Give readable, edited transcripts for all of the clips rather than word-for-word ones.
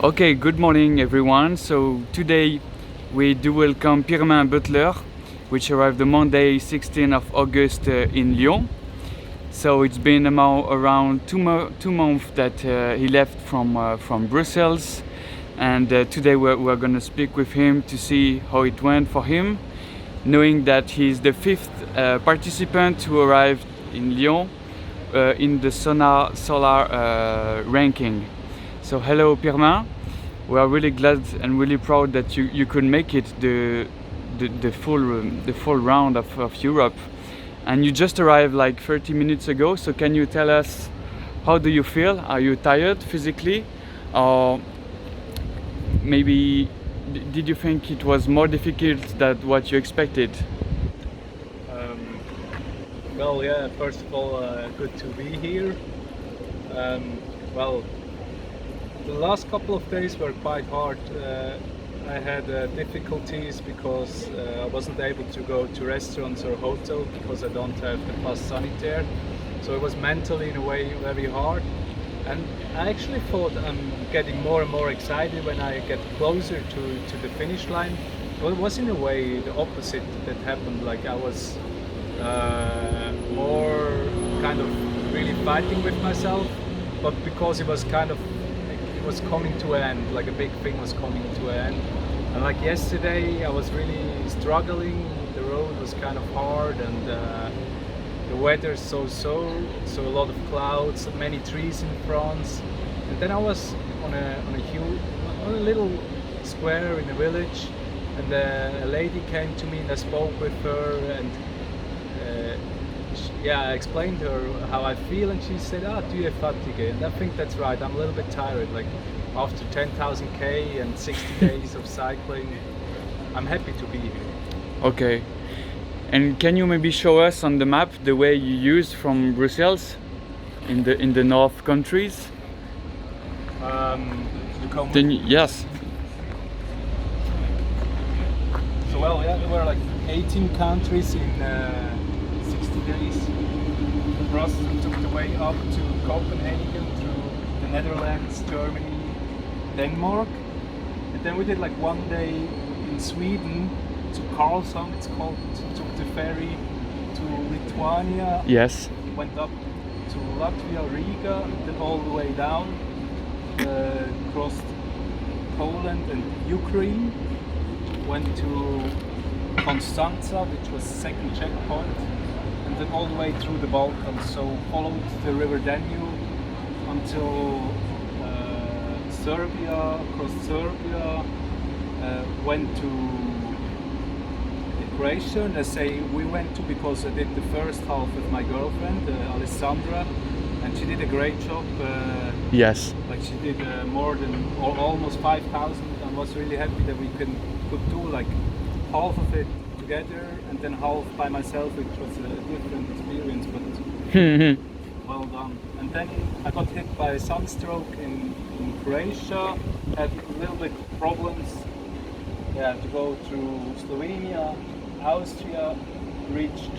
Okay, good morning everyone. So today we do welcome Pirmin and Butler, which arrived the Monday 16th of August in Lyon. So it's been around two months that he left from Brussels, and today we're going to speak with him to see how it went for him, knowing that he's the fifth participant who arrived in Lyon in the solar ranking. So hello Pirmin, we are really glad and really proud that you could make it the full round of Europe, and you just arrived like 30 minutes ago. So can you tell us, how do you feel? Are you tired physically, or maybe did you think it was more difficult than what you expected? Um, well, yeah, first of all, good to be here. Well, the last couple of days were quite hard. I had difficulties because I wasn't able to go to restaurants or hotels because I don't have the pass sanitaire. So it was mentally, in a way, very hard. And I actually thought I'm getting more and more excited when I get closer to the finish line. But it was in a way the opposite that happened. Like I was more kind of really fighting with myself, but because it was coming to an end, like a big thing was coming to an end. And like yesterday, I was really struggling. The road was kind of hard, and the weather so a lot of clouds, many trees in France. And then I was on a little square in a village, and a lady came to me, and I spoke with her, and I explained to her how I feel, and she said, do you have fatigue? And I think that's right, I'm a little bit tired, like after 10,000 K and 60 days of cycling, I'm happy to be here. Okay. And can you maybe show us on the map the way you use from Brussels in the north countries? Yes. So well, yeah, there were like 18 countries in 60 days. For us, we took the way up to Copenhagen through the Netherlands, Germany, Denmark, and then we did like one day in Sweden to Karlshamn, it's called. Took the ferry to Lithuania. Yes. Went up to Latvia, Riga, then all the way down, crossed Poland and Ukraine. Went to Constanza, which was second checkpoint, and then all the way through the Balkans. So followed the river Danube until Serbia, crossed Serbia, went to Croatia, and I say we went to because I did the first half with my girlfriend, Alessandra, and she did a great job. Yes. Like she did more than almost 5,000. I was really happy that we could do like half of it together and then half by myself, which was a different experience, but well done. And then I got hit by a sunstroke in Croatia, had a little bit problems to go through Slovenia, Austria, reached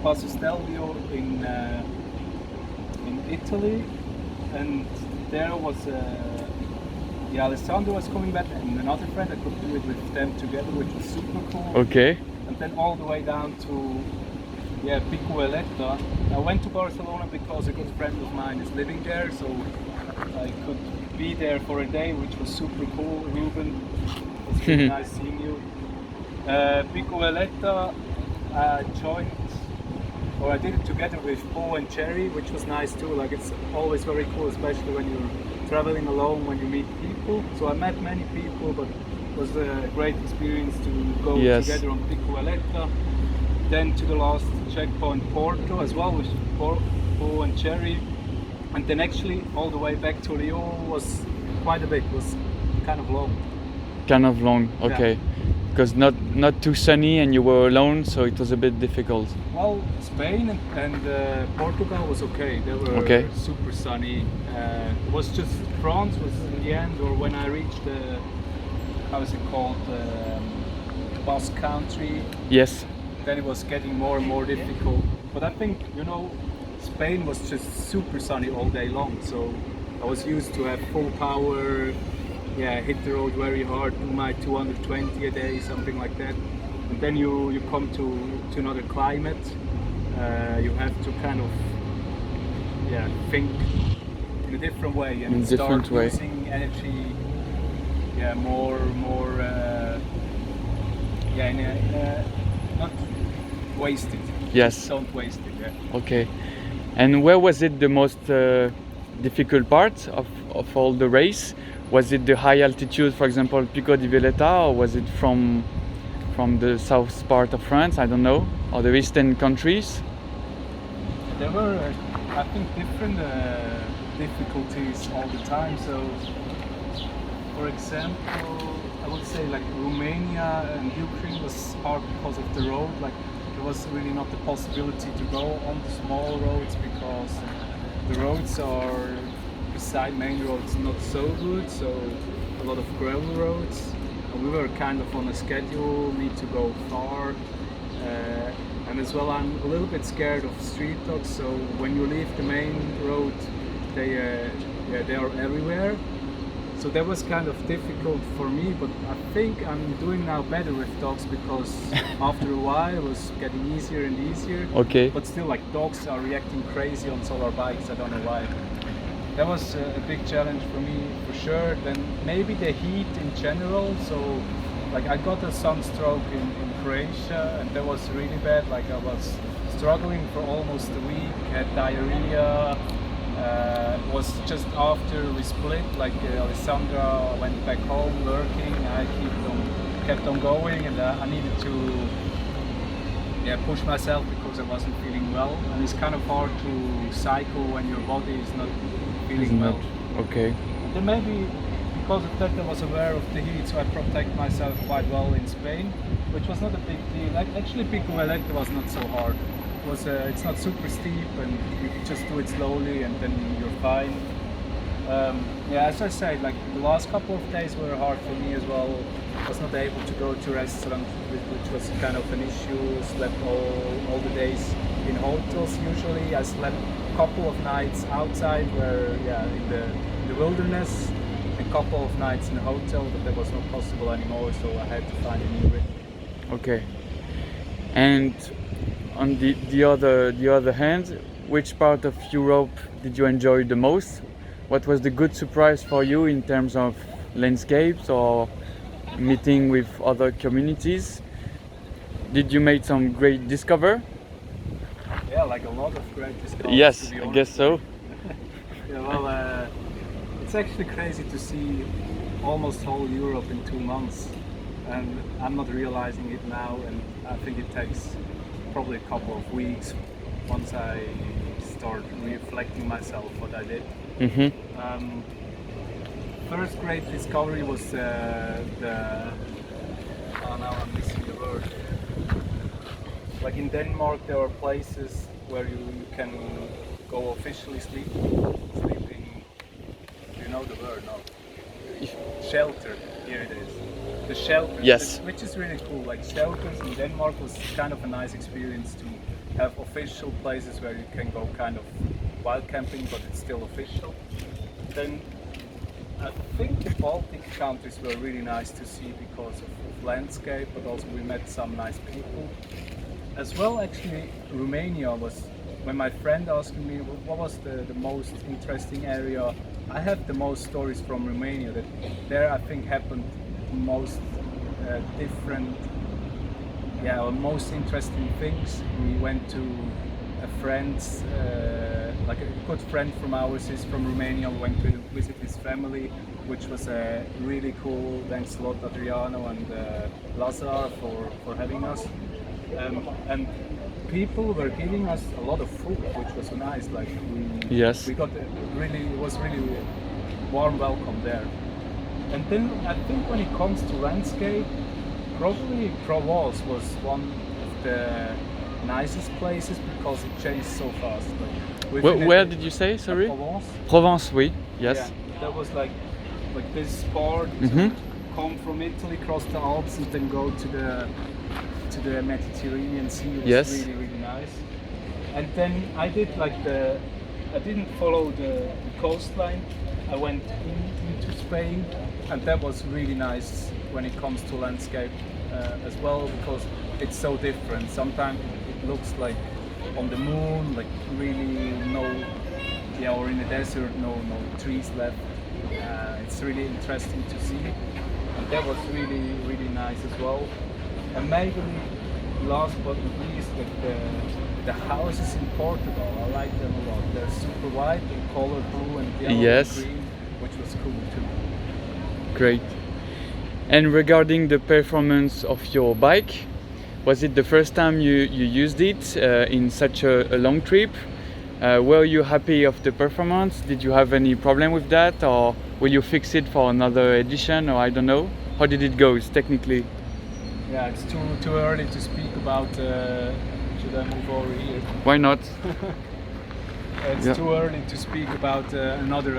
Passo Stelvio in Italy, and there was Alessandro was coming back and another friend. I could do it with them together, which was super cool. Okay. And then all the way down to Pico Veleta. I went to Barcelona because a good friend of mine is living there, so I could be there for a day, which was super cool. Ruben, it's really nice seeing you. Pico Veleta, I did it together with Paul and Cherry, which was nice too. Like it's always very cool, especially when you're traveling alone, when you meet people. So I met many people, but it was a great experience to go together on Pico Veleta. Then to the last checkpoint, Porto, as well with Paul and Cherry. And then actually all the way back to Lyon was quite a bit, was kind of long. Kind of long, okay. Yeah. Because not too sunny and you were alone, so it was a bit difficult. Well, Spain and Portugal was okay. They were super sunny. It was just France was in the end, or when I reached the, how is it called, Basque Country. Yes. Then it was getting more and more difficult. But I think, Spain was just super sunny all day long. So I was used to have full power hit the road very hard, do my 220 a day, something like that. And then you come to another climate. You have to kind of think in a different way and start using energy more not wasted. Yes. Don't waste it. Yeah. Okay. And where was it the most difficult part of all the race? Was it the high altitude, for example, Pico di Velleta, or was it from the south part of France? I don't know, or the eastern countries? There were, I think, different difficulties all the time. So, for example, I would say like Romania and Ukraine was hard because of the road. Like there was really not the possibility to go on the small roads because the roads are beside main roads not so good. So a lot of gravel roads. And we were kind of on a schedule, need to go far. And as well, I'm a little bit scared of street dogs. So when you leave the main road, they are everywhere. So that was kind of difficult for me, but I think I'm doing now better with dogs because after a while it was getting easier and easier. Okay. But still, like dogs are reacting crazy on solar bikes. I don't know why. That was a big challenge for me, for sure. Then maybe the heat in general. So, like I got a sunstroke in Croatia, and that was really bad. Like I was struggling for almost a week, had diarrhea. Was just after we split, like Alessandra went back home working, I kept on going, and I needed to push myself because I wasn't feeling well, and it's kind of hard to cycle when your body is not feeling well. Okay. And then maybe because of that I was aware of the heat, so I protect myself quite well in Spain, which was not a big deal. Like, actually Pico Veleta was not so hard. It's not super steep and you just do it slowly and then you're fine. As I said, like the last couple of days were hard for me as well. I was not able to go to restaurant, which was kind of an issue. Slept all the days in hotels usually. I slept a couple of nights outside where in the wilderness, a couple of nights in a hotel, but that was not possible anymore, so I had to find a new rhythm. Okay. And on the other hand, which part of Europe did you enjoy the most? What was the good surprise for you in terms of landscapes or meeting with other communities? Did you make some great discover? Yeah, like a lot of great discoveries. Yes, I guess so. It's actually crazy to see almost whole Europe in 2 months, and I'm not realizing it now, and I think it takes probably a couple of weeks once I start reflecting myself what I did. Mm-hmm. First great discovery was now I'm missing the word. Like in Denmark there are places where you can go officially sleeping. Do you know the word? No. Shelter. Here it is. The shelter. Yes. Which is really cool. Like shelters in Denmark was kind of a nice experience to have official places where you can go kind of wild camping, but it's still official. Then I think the Baltic countries were really nice to see because of landscape, but also we met some nice people. As well, actually, Romania was, when my friend asked me what was the most interesting area, I have the most stories from Romania that there I think happened most different, or most interesting things. We went to a friend's, like a good friend from ours is from Romania. We went to visit his family, which was really cool. Thanks a lot, Adriano and Lazar for having us. And people were giving us a lot of food, which was so nice. Like we got it was really warm welcome there. And then I think when it comes to landscape, probably Provence was one of the nicest places because it changed so fast. Like, where did you say? Sorry. Provence. Provence, oui. Yes. Yeah, that was like this part. Come from Italy, cross the Alps, and then go to the Mediterranean Sea. It was really, really nice. And then I did I didn't follow the coastline. I went into Spain and that was really nice when it comes to landscape as well, because it's so different. Sometimes it looks like on the moon, like really or in the desert, no trees left. It's really interesting to see, and that was really nice as well. And maybe last but not least, like the houses in Portugal, I like them a lot. They're super white, in color blue and yellow Yes. and green, which was cool too. Great. And regarding the performance of your bike, was it the first time you used it in such a long trip? Were you happy of the performance? Did you have any problem with that, or will you fix it for another edition, or I don't know? How did it go technically? Yeah, it's too early to speak about. Should I move over here? Why not? It's Yeah. too early to speak about another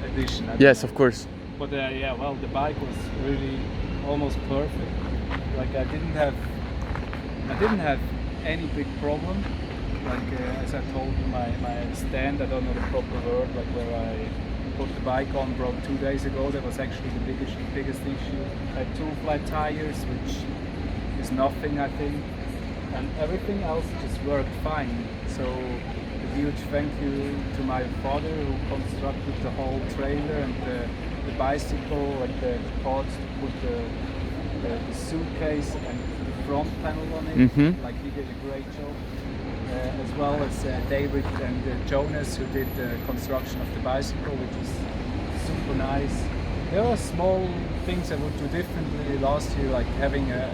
edition. Yes, of course. But yeah, well, the bike was really almost perfect. Like I didn't have any big problem. Like as I told you, my stand, I don't know the proper word, like where I put the bike on, broke 2 days ago. That was actually the biggest issue. I had 2 flat tires, which is nothing, I think, and everything else just worked fine. So a huge thank you to my father who constructed the whole trailer and the bicycle, like the parts to put the suitcase and the front panel on it. Mm-hmm. Like he did a great job. As well as David and Jonas, who did the construction of the bicycle, which is super nice. There are small things I would do differently last year, like having a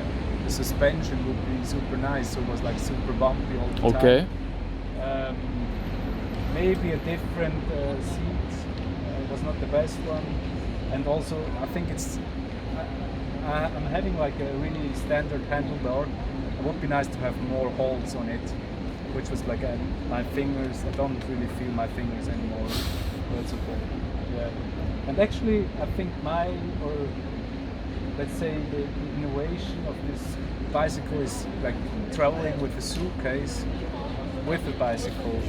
suspension would be super nice, so it was like super bumpy all the Okay. time. Maybe a different seat was not the best one, and also I think I'm having like a really standard handlebar. It would be nice to have more holes on it, which was like my fingers. I don't really feel my fingers anymore. That's okay. Yeah. And actually, I think let's say the innovation of this bicycle is like traveling with a suitcase with a bicycle,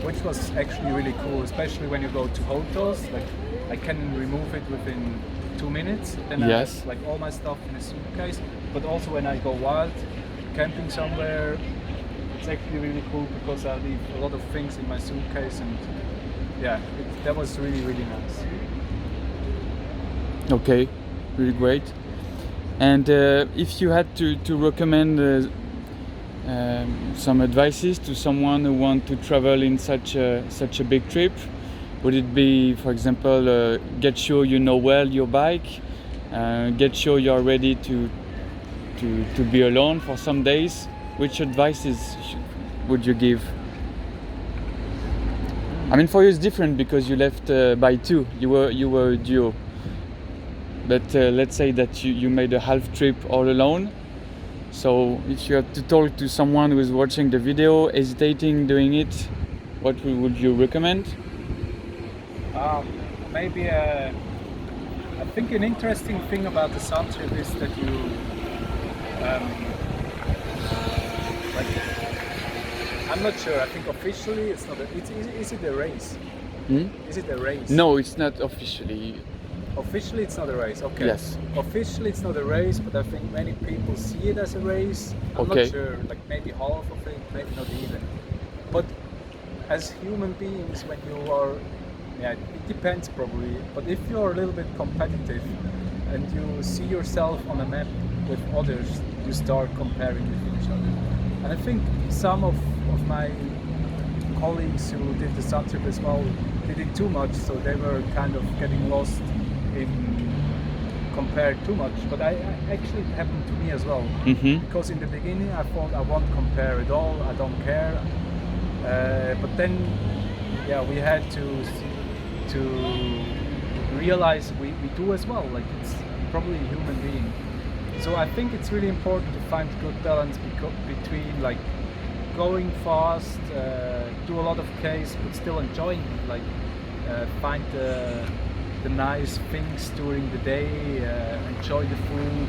which was actually really cool, especially when you go to hotels. Like I can remove it within 2 minutes, and I Yes. have like all my stuff in a suitcase. But also when I go wild, camping somewhere, it's actually really cool because I leave a lot of things in my suitcase, and yeah, that was really nice. Okay, really great. And if you had to recommend some advices to someone who want to travel in such a big trip, would it be, for example, get sure you know well your bike, get sure you are ready to be alone for some days? Which advices would you give? I mean, for you it's different because you left by 2. You were a duo. But let's say that you made a half trip all alone. So if you had to talk to someone who is watching the video, hesitating doing it, what would you recommend? Maybe I think an interesting thing about the sun trip is that you like, I'm not sure. I think officially it's not. Is it a race? Hmm? Is it a race? No, it's not officially. Officially, it's not a race. Okay. Yes. Officially, it's not a race, but I think many people see it as a race. I'm Okay. not sure. Like maybe half of it, maybe not even. But as human beings, when you are, it depends probably. But if you are a little bit competitive and you see yourself on a map with others, you start comparing with each other. And I think some of my colleagues who did the sun trip as well, they did too much, so they were kind of getting lost in compared too much. But actually it happened to me as well. Mm-hmm. Because in the beginning I thought I won't compare at all, I don't care. But then, we had to realize we do as well. Like it's probably a human being. So I think it's really important to find good balance between like going fast, do a lot of case, but still enjoying it. Like find the nice things during the day, enjoy the food,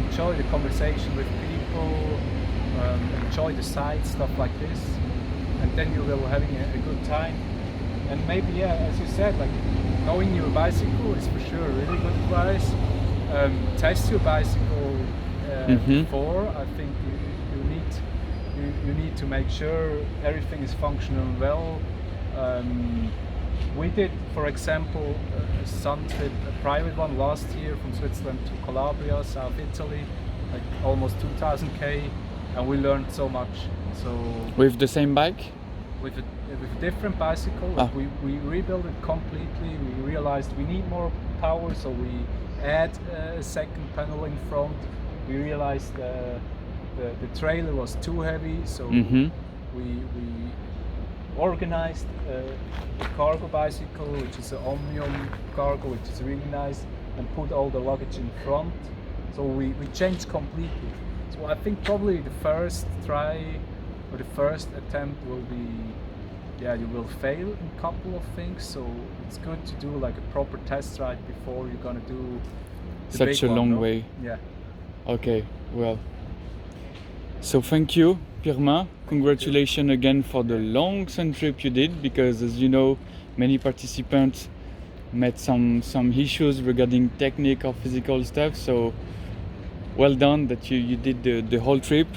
enjoy the conversation with people, enjoy the sights, stuff like this, and then you will having a good time. And maybe, as you said, like knowing your bicycle is for sure a really good advice. Test your bicycle before. I think you need to make sure everything is functioning well. We did, for example, a sun trip, a private one last year from Switzerland to Calabria, South Italy, like almost 2000 k, and we learned so much. So With the same bike? with a different bicycle, like we rebuilt it completely. We realized we need more power, so we add a second panel in front. We realized the trailer was too heavy, so we organized a cargo bicycle, which is an Omnium cargo, which is really nice, and put all the luggage in front. So we changed completely. So I think probably the first try or the first attempt will be, you will fail in a couple of things. So it's good to do like a proper test ride before you're gonna do the Such big a long one, no? way. Yeah. Okay, well. So thank you, Pirmin. Congratulations again for the long sun trip you did, because as you know, many participants met some issues regarding technique or physical stuff. So well done that you did the whole trip.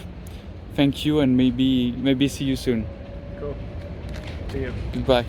Thank you, and maybe see you soon. Cool. See you. Goodbye.